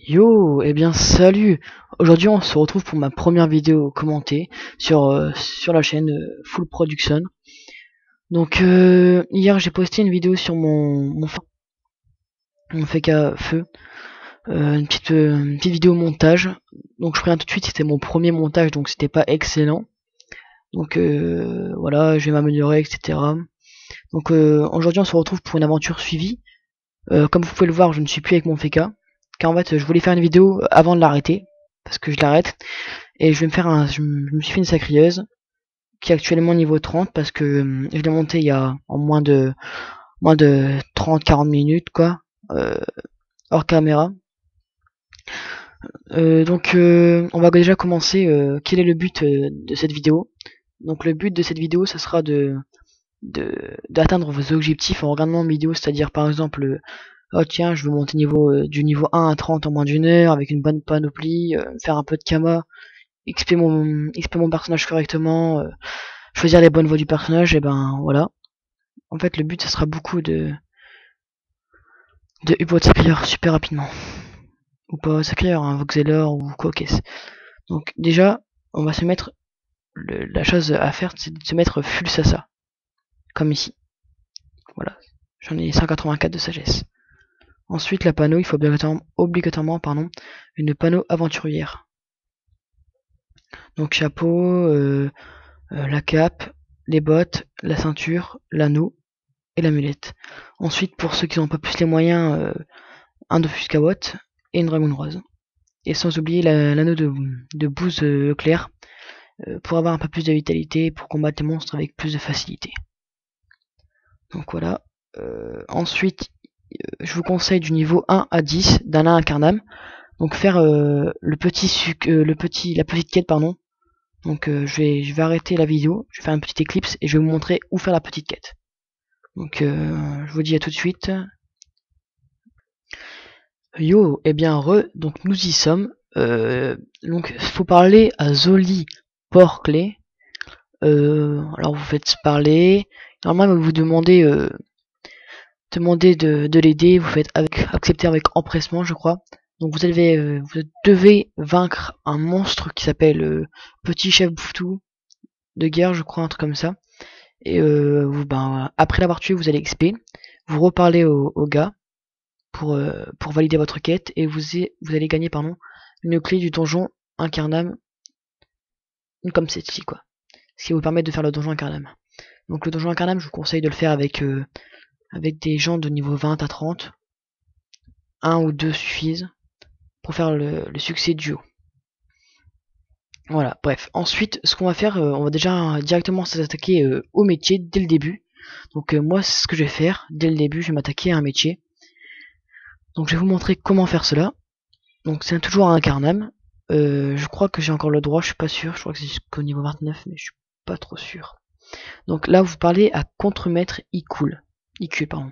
Yo, eh bien salut. Aujourd'hui on se retrouve pour ma première vidéo commentée sur la chaîne Full Production. Donc hier j'ai posté une vidéo sur mon FK feu, une petite vidéo montage. Donc je préviens tout de suite, c'était mon premier montage donc c'était pas excellent. Donc voilà, je vais m'améliorer, etc. Donc aujourd'hui on se retrouve pour une aventure suivie. Comme vous pouvez le voir, je ne suis plus avec mon FK. Car en fait je voulais faire une vidéo avant de l'arrêter. Parce que je l'arrête. Et je vais me faire je me suis fait une sacrieuse qui est actuellement niveau 30 parce que je l'ai monté il y a en moins de 30-40 minutes quoi, euh, hors caméra. On va déjà commencer. Quel est le but de cette vidéo? Donc le but de cette vidéo, ça sera d'atteindre vos objectifs en regardant une vidéo, c'est-à-dire par exemple, oh tiens, je veux monter du niveau 1 à 30 en moins d'une heure avec une bonne panoplie, faire un peu de kama, XP mon personnage correctement, choisir les bonnes voies du personnage, et ben voilà. En fait, le but, ça sera beaucoup de upvote sa carrière super rapidement. Ou pas sa carrière, hein, Voxeller ou quoi qu'est-ce. Donc déjà, on va se mettre, la chose à faire, c'est de se mettre full sasa. Comme ici. Voilà. J'en ai 184 de sagesse. Ensuite, la panneau, il faut obligatoirement une panneau aventurière. Donc chapeau, la cape, les bottes, la ceinture, l'anneau et l'amulette. Ensuite, pour ceux qui n'ont pas plus les moyens, un Dofus Watt et une Dragon Rose. Et sans oublier l'anneau de bouse clair pour avoir un peu plus de vitalité pour combattre les monstres avec plus de facilité. Donc voilà. Ensuite, je vous conseille du niveau 1 à 10 d'Alain Incarnam. Donc faire la petite quête, pardon. Donc je vais arrêter la vidéo, je vais faire une petite éclipse et je vais vous montrer où faire la petite quête. Donc je vous dis à tout de suite. Yo, eh bien donc nous y sommes. Donc faut parler à Zoli Porclay. Alors vous faites parler. Normalement vous demandez de l'aider, vous faites accepter avec empressement je crois. Donc vous devez vaincre un monstre qui s'appelle Petit Chef Bouffetou de guerre je crois, un truc comme ça. Et après l'avoir tué vous allez XP. Vous reparlez au gars pour valider votre quête et vous allez gagner une clé du donjon Incarnam, comme celle-ci quoi, ce qui vous permet de faire le donjon Incarnam. Donc le donjon Incarnam, je vous conseille de le faire avec des gens de niveau 20 à 30, un ou deux suffisent pour faire le succès duo. Voilà, bref. Ensuite, ce qu'on va faire, on va déjà directement s'attaquer au métier dès le début. Donc moi, c'est ce que je vais faire dès le début, je vais m'attaquer à un métier. Donc je vais vous montrer comment faire cela. Donc c'est toujours un Incarnam. Je crois que j'ai encore le droit, je suis pas sûr. Je crois que c'est jusqu'au niveau 29, mais je suis pas trop sûr. Donc là, vous parlez à contremaître Icul, pardon,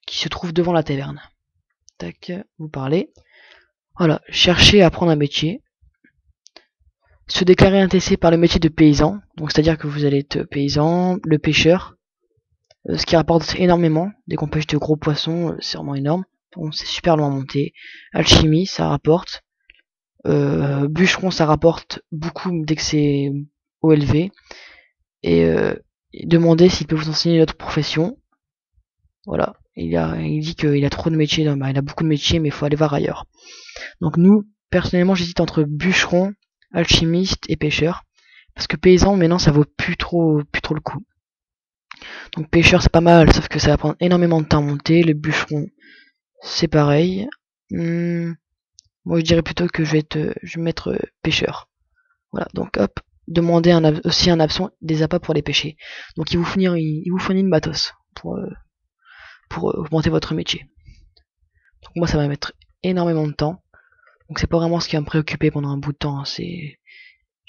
qui se trouve devant la taverne. Tac, vous parlez. Voilà, cherchez à apprendre un métier. Se déclarer intéressé par le métier de paysan. Donc c'est-à-dire que vous allez être paysan, le pêcheur, ce qui rapporte énormément. Dès qu'on pêche de gros poissons, c'est vraiment énorme. Bon, c'est super loin à monter. Alchimie, ça rapporte. Bûcheron, ça rapporte beaucoup dès que c'est haut élevé. Et demandez s'il peut vous enseigner notre profession. Voilà. Il dit qu'il a trop de métiers. Non, il a beaucoup de métiers, mais il faut aller voir ailleurs. Donc nous, personnellement, j'hésite entre bûcheron, alchimiste et pêcheur. Parce que paysan, maintenant, ça vaut plus trop le coup. Donc pêcheur, c'est pas mal, sauf que ça va prendre énormément de temps à monter. Le bûcheron, c'est pareil. Moi, je dirais plutôt que je vais mettre pêcheur. Voilà, donc hop, demandez aussi un absent des appâts pour les pêcher. Donc il vous fournit une matos pour augmenter votre métier. Donc moi, ça va mettre énormément de temps. Donc c'est pas vraiment ce qui va me préoccuper pendant un bout de temps. Je vais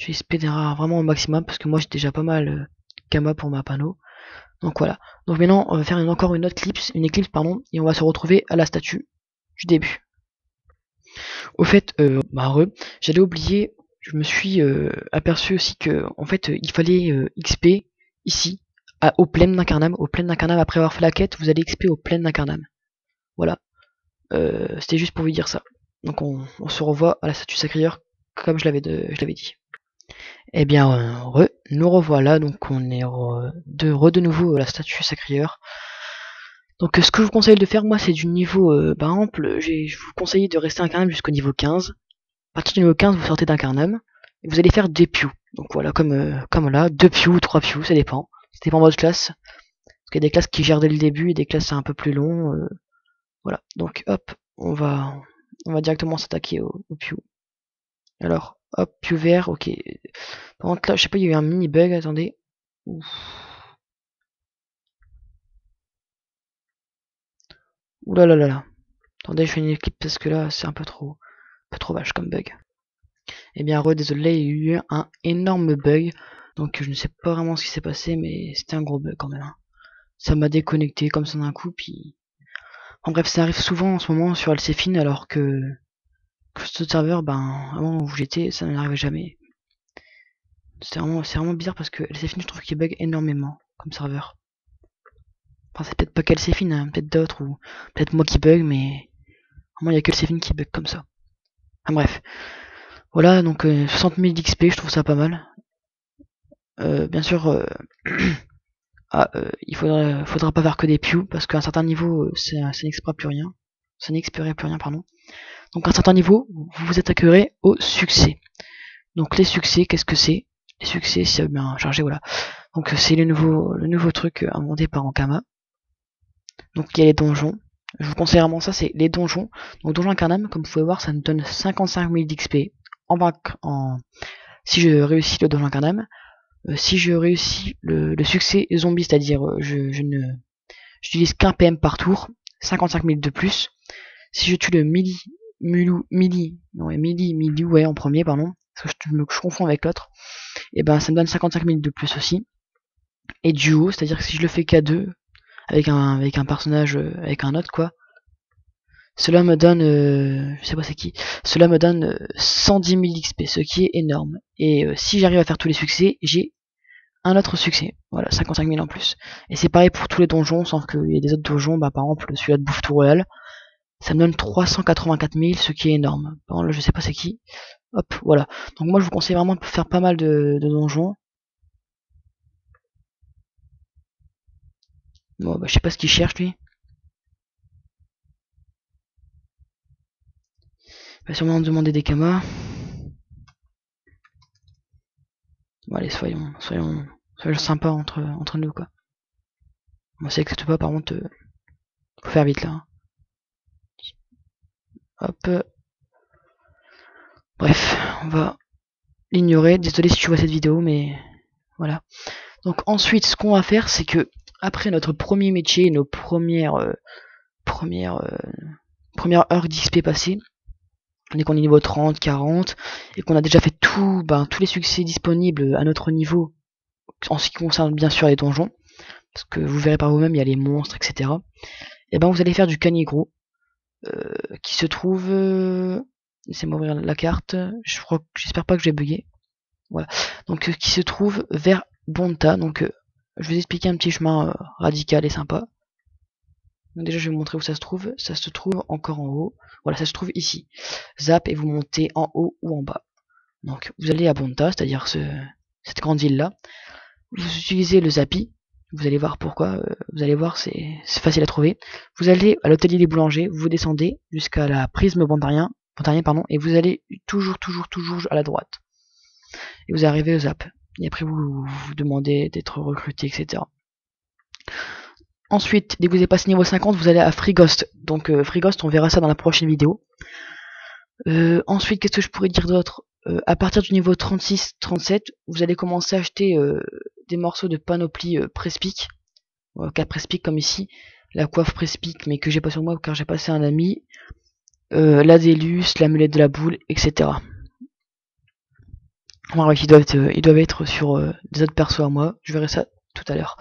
espérer vraiment au maximum parce que moi j'ai déjà pas mal Kama pour ma panneau. Donc voilà. Donc maintenant on va faire encore une éclipse et on va se retrouver à la statue du début. Au fait, j'allais oublier, je me suis aperçu aussi que en fait il fallait XP ici aux plaines d'Incarnam. Aux plaines d'Incarnam, après avoir fait la quête, vous allez XP aux plaines d'Incarnam. Voilà. C'était juste pour vous dire ça. Donc on se revoit à la statue sacrée comme je l'avais dit. Eh bien, nous revoilà, donc on est de nouveau à la statue sacrée. Donc ce que je vous conseille de faire, moi, c'est du niveau, par exemple, je vous conseille de rester incarnable jusqu'au niveau 15. À partir du niveau 15, vous sortez d'incarnable, et vous allez faire des pious. Donc voilà, comme là, 2 pious, 3 pious, ça dépend. Ça dépend de votre classe. Parce qu'il y a des classes qui gèrent dès le début, et des classes c'est un peu plus long. Voilà, donc hop, on va directement s'attaquer au piou. Alors, hop, piou vert, ok. Par contre là, je sais pas, il y a eu un mini bug, attendez. Ouf. Ouh là là là là. Attendez, je fais une équipe parce que là, c'est un peu trop vache comme bug. Eh bien, désolé, il y a eu un énorme bug. Donc, je ne sais pas vraiment ce qui s'est passé, mais c'était un gros bug quand même. Hein. Ça m'a déconnecté comme ça d'un coup, puis... En bref, ça arrive souvent en ce moment sur LCFIN, alors que ce serveur, ben, avant où j'étais, ça n'arrivait jamais. C'est vraiment bizarre parce que LCFIN, je trouve qu'il bug énormément comme serveur. Enfin, c'est peut-être pas qu'LCFIN, hein, peut-être d'autres, ou peut-être moi qui bug, mais vraiment, il y a que LCFIN qui bug comme ça. Enfin, bref. Voilà, donc 60 000 d'XP, je trouve ça pas mal. Bien sûr, il faudra pas faire que des pews, parce qu'à un certain niveau, ça n'expirera plus rien. Ça n'expirerait plus rien, pardon. Donc à un certain niveau, vous vous attaquerez au succès. Donc les succès, qu'est-ce que c'est? Les succès, c'est bien chargé, voilà. Donc c'est le nouveau truc inventé par Ankama. Donc il y a les donjons. Je vous conseille vraiment ça, c'est les donjons. Donc donjon incarnable, comme vous pouvez voir, ça nous donne 55 000 d'XP si je réussis le donjon incarnable. Si je réussis le succès zombie, c'est-à-dire j'utilise qu'un PM par tour, 55 000 de plus. Si je tue le Mili, ouais, en premier, pardon, parce que je confonds avec l'autre, et ben ça me donne 55 000 de plus aussi. Et duo, c'est-à-dire que si je le fais qu'à deux, avec un personnage, avec un autre, quoi, cela me donne, je sais pas c'est qui, cela me donne 110 000 XP, ce qui est énorme. Et si j'arrive à faire tous les succès, j'ai un autre succès, voilà, 55 000 en plus. Et c'est pareil pour tous les donjons, sauf qu'il y a des autres donjons, bah, par exemple celui-là de Bouffe tout Royal, ça me donne 384 000, ce qui est énorme. Par exemple, là, je sais pas c'est qui. Hop, voilà. Donc moi je vous conseille vraiment de faire pas mal de donjons. Bon, bah, je sais pas ce qu'il cherche lui. Il va sûrement me demander des kamas. Bon, allez, soyons sympas entre nous, quoi. Moi, ça accepte pas, par contre, faut faire vite, là. Hein. Hop. Bref, on va l'ignorer. Désolé si tu vois cette vidéo, mais voilà. Donc ensuite, ce qu'on va faire, c'est que après notre premier métier, nos premières heures d'XP passées, dès qu'on est niveau 30, 40, et qu'on a déjà fait tous les succès disponibles à notre niveau, en ce qui concerne bien sûr les donjons, parce que vous verrez par vous-même, il y a les monstres, etc. Et ben vous allez faire du canigro, qui se trouve... Laissez-moi ouvrir la carte, j'espère pas que j'ai bugué. Voilà. Donc qui se trouve vers Bonta, donc je vais vous expliquer un petit chemin radical et sympa. Donc déjà je vais vous montrer où ça se trouve encore en haut, voilà ça se trouve ici, zap et vous montez en haut ou en bas. Donc vous allez à Bonta, c'est-à-dire cette grande ville là, vous utilisez le Zappi, vous allez voir pourquoi, vous allez voir c'est facile à trouver. Vous allez à l'hôtelier des boulangers, vous descendez jusqu'à la prisme bontarien, pardon, et vous allez toujours à la droite. Et vous arrivez au Zap. Et après vous demandez d'être recruté, etc. Ensuite, dès que vous avez passé niveau 50, vous allez à Freeghost. Donc Freeghost, on verra ça dans la prochaine vidéo. Ensuite, qu'est-ce que je pourrais dire d'autre? À partir du niveau 36-37, vous allez commencer à acheter des morceaux de panoplie Prespic. Cas Prespic comme ici. La coiffe Prespic, mais que j'ai pas sur moi car j'ai passé un ami. La Délus, l'amulette de la boule, etc. Enfin, bref, ils doivent être sur des autres persos à moi. Je verrai ça tout à l'heure.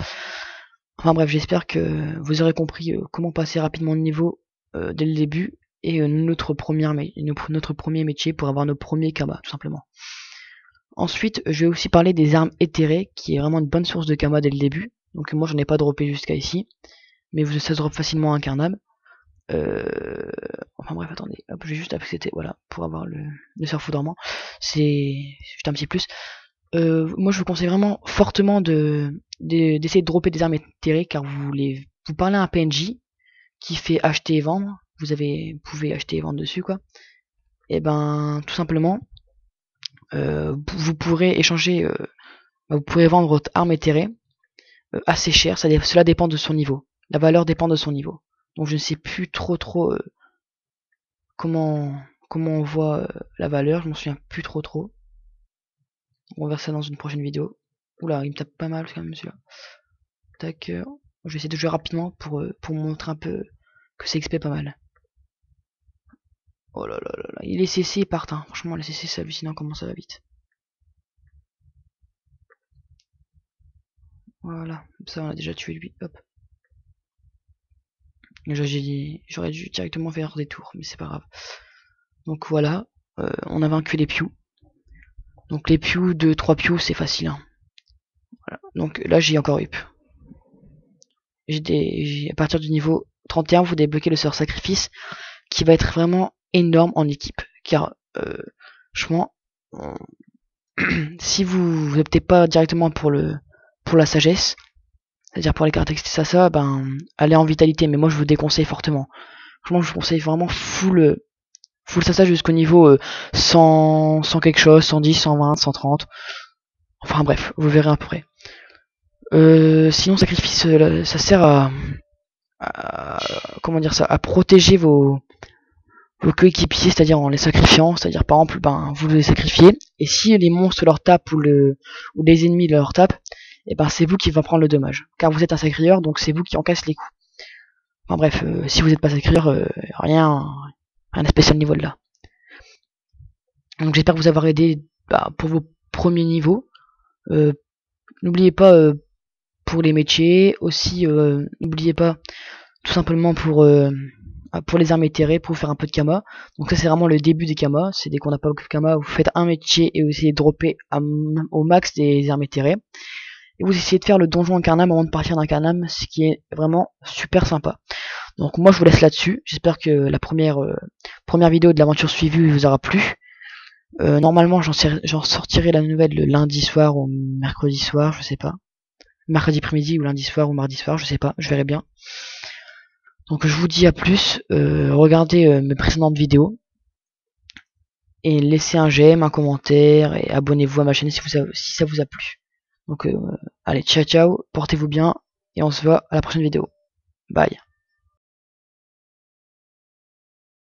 Enfin bref, j'espère que vous aurez compris comment passer rapidement de niveau dès le début et notre premier métier pour avoir nos premiers kamas, tout simplement. Ensuite, je vais aussi parler des armes éthérées, qui est vraiment une bonne source de kamas dès le début. Donc moi, j'en ai pas droppé jusqu'à ici, mais ça se drop facilement incarnable. Enfin bref, attendez, hop, j'ai juste accepté, voilà, pour avoir le surf dormant. C'est juste un petit plus. Moi je vous conseille vraiment fortement d'essayer de dropper des armes éthérées, car vous parlez à un PNJ qui fait acheter et vendre. Vous pouvez acheter et vendre dessus, quoi. Et ben tout simplement, vous pourrez échanger, vous pourrez vendre votre arme éthérée assez cher. Cela dépend de son niveau. La valeur dépend de son niveau. Donc je ne sais plus trop comment on voit la valeur. Je m'en souviens plus trop. On va voir ça dans une prochaine vidéo. Oula, il me tape pas mal quand même celui-là. Tac. Je vais essayer de jouer rapidement pour montrer un peu que c'est XP pas mal. Oh là là là là. Il est CC et part. Hein. Franchement, les CC c'est hallucinant comment ça va vite. Voilà. Ça on a déjà tué lui. Hop. J'aurais dû directement faire des tours, mais c'est pas grave. Donc voilà. On a vaincu les Pew. Donc les Pew, 2-3 Pew, c'est facile. Hein. Voilà. Donc là j'ai encore up. À partir du niveau 31, vous débloquez le sort sacrifice qui va être vraiment énorme en équipe. Car franchement, si vous optez pas directement pour la sagesse, c'est-à-dire pour les caractéristiques ça, ben allez en vitalité. Mais moi je vous déconseille fortement. Franchement, je vous conseille vraiment full ça jusqu'au niveau 100 quelque chose, 110, 120, 130. Enfin bref, vous verrez à peu près. Sinon sacrifice, ça sert comment dire ça, à protéger vos coéquipiers, c'est-à-dire en les sacrifiant, c'est-à-dire par exemple, ben vous les sacrifiez, et si les monstres leur tapent ou les ennemis leur tapent, et ben c'est vous qui va prendre le dommage, car vous êtes un sacrieur, donc c'est vous qui encaisse les coups. Enfin bref, si vous n'êtes pas sacrieur, rien de spécial niveau de là. Donc j'espère vous avoir aidé pour vos premiers niveaux. N'oubliez pas pour les métiers, aussi n'oubliez pas tout simplement pour les armes éthérées, pour faire un peu de kama. Donc ça c'est vraiment le début des kama, c'est dès qu'on n'a pas beaucoup de kama, vous faites un métier et vous essayez de dropper au max des armes éthérées. Et vous essayez de faire le donjon Incarnam avant de partir d'Incarnam, ce qui est vraiment super sympa. Donc moi je vous laisse là-dessus, j'espère que la première vidéo de l'aventure suivie vous aura plu. Normalement j'en sortirai la nouvelle le lundi soir ou mercredi soir, je sais pas. Mercredi après-midi ou lundi soir ou mardi soir, je sais pas, je verrai bien. Donc je vous dis à plus, regardez mes précédentes vidéos, et laissez un j'aime, un commentaire, et abonnez-vous à ma chaîne si ça vous a plu. Donc allez, ciao ciao, portez-vous bien, et on se voit à la prochaine vidéo. Bye.